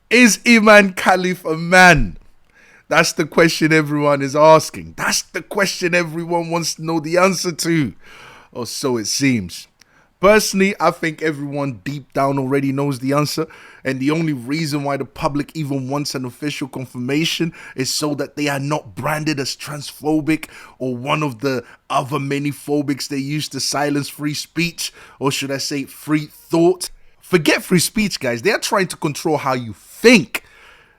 Is Imane Kheilif a man? That's the question everyone is asking. That's the question everyone wants to know the answer to. Or so it seems. Personally, I think everyone deep down already knows the answer, and the only reason why the public even wants an official confirmation is so that they are not branded as transphobic or one of the other many phobics they use to silence free speech, or should I say free thought. Forget free speech, guys. They are trying to control how you think.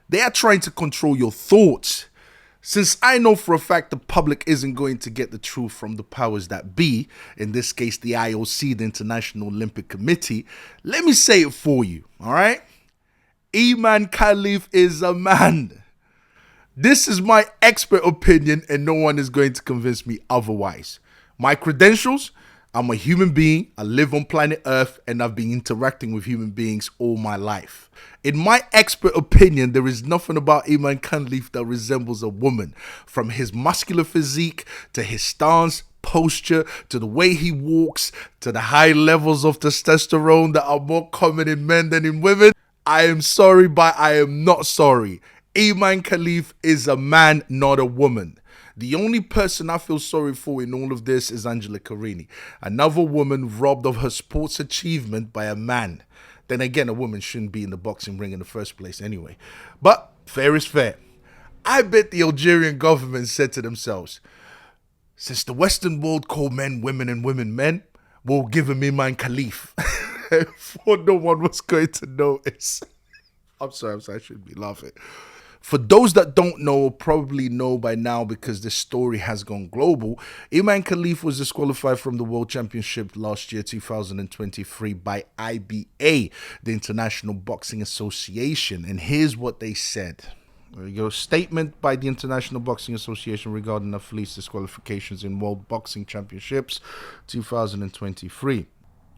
They are trying to control your thoughts. Since I know for a fact the public isn't going to get the truth from the powers that be, in this case the IOC, the International Olympic Committee, let me say it for you, alright? Imane Kheilif is a man. This is my expert opinion and no one is going to convince me otherwise. My credentials: I'm a human being, I live on planet Earth, and I've been interacting with human beings all my life. In my expert opinion, there is nothing about Imane Kheilif that resembles a woman. From his muscular physique, to his stance, posture, to the way he walks, to the high levels of testosterone that are more common in men than in women. I am sorry, but I am not sorry. Imane Kheilif is a man, not a woman. The only person I feel sorry for in all of this is Carini, another woman robbed of her sports achievement by a man. Then again, a woman shouldn't be in the boxing ring in the first place anyway. But fair is fair. I bet the Algerian government said to themselves, since the Western world call men women and women men, we'll give him Imane Kheilif. For no one was going to notice. I'm sorry, I shouldn't be laughing. For those that don't know, or probably know by now because this story has gone global, Imane Kheilif was disqualified from the World Championship last year, 2023, by IBA, the International Boxing Association. And here's what they said. There you go. Statement by the International Boxing Association regarding athletes' disqualifications in World Boxing Championships 2023.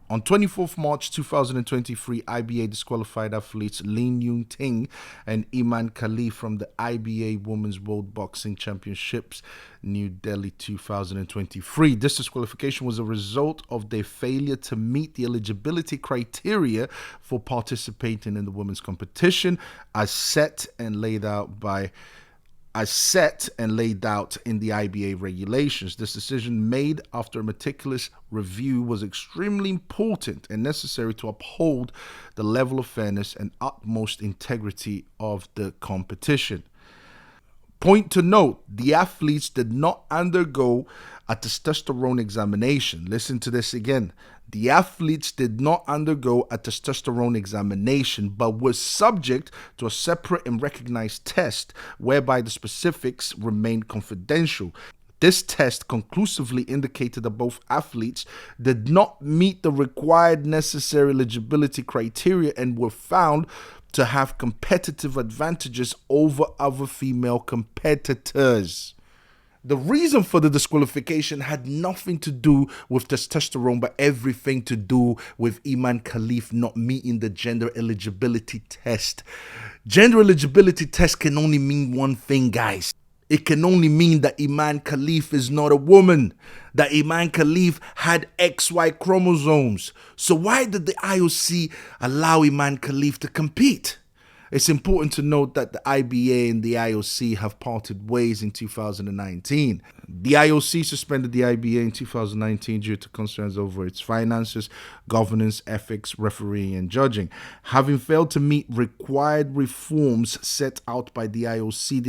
On 24th March 2023, IBA disqualified athletes Lin Yun Ting and Imane Kheilif from the IBA Women's World Boxing Championships, New Delhi 2023. This disqualification was a result of their failure to meet the eligibility criteria for participating in the women's competition as set and laid out in the IBA regulations. This decision, made after a meticulous review, was extremely important and necessary to uphold the level of fairness and utmost integrity of the competition. Point to note, the athletes did not undergo a testosterone examination. Listen to this again. The athletes did not undergo a testosterone examination, but were subject to a separate and recognized test whereby the specifics remained confidential. This test conclusively indicated that both athletes did not meet the required necessary eligibility criteria and were found to have competitive advantages over other female competitors. The reason for the disqualification had nothing to do with testosterone, but everything to do with Imane Kheilif not meeting the gender eligibility test. Gender eligibility test can only mean one thing, guys. It can only mean that Imane Kheilif is not a woman, that Imane Kheilif had XY chromosomes. So why did the IOC allow Imane Kheilif to compete? It's important to note that the IBA and the IOC have parted ways in 2019. The IOC suspended the IBA in 2019 due to concerns over its finances, governance, ethics, refereeing, and judging. Having failed to meet required reforms set out by the IOC,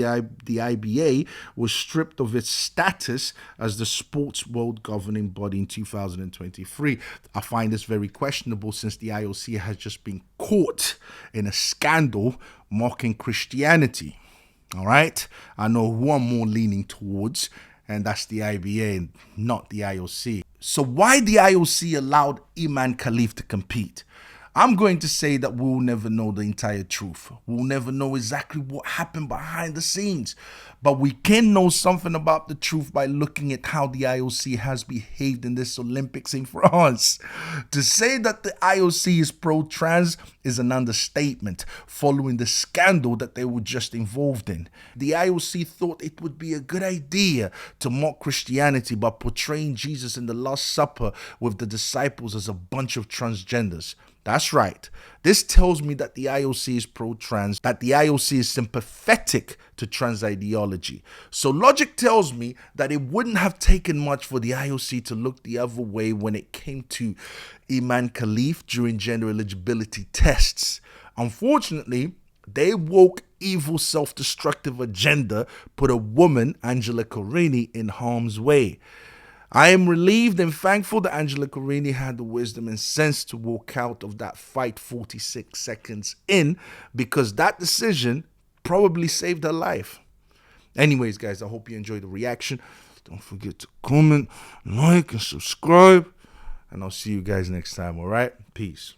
the IBA was stripped of its status as the sports world governing body in 2023. I find this very questionable since the IOC has just been caught in a scandal mocking Christianity. All right, I know who I'm more leaning towards, and that's the IBA, not the IOC. So why the IOC allowed Imane Kheilif to compete? I'm going to say that we'll never know the entire truth. We'll never know exactly what happened behind the scenes. But we can know something about the truth by looking at how the IOC has behaved in this Olympics in France. To say that the IOC is pro-trans is an understatement, following the scandal that they were just involved in. The IOC thought it would be a good idea to mock Christianity by portraying Jesus in the Last Supper with the disciples as a bunch of transgenders. That's right. This tells me that the IOC is pro-trans, that the IOC is sympathetic to trans ideology. So logic tells me that it wouldn't have taken much for the IOC to look the other way when it came to Imane Kheilif during gender eligibility tests. Unfortunately, their woke, evil, self-destructive agenda put a woman, Angela Carini, in harm's way. I am relieved and thankful that Angela Carini had the wisdom and sense to walk out of that fight 46 seconds in, because that decision probably saved her life. Anyways, guys, I hope you enjoyed the reaction. Don't forget to comment, like, and subscribe. And I'll see you guys next time, all right? Peace.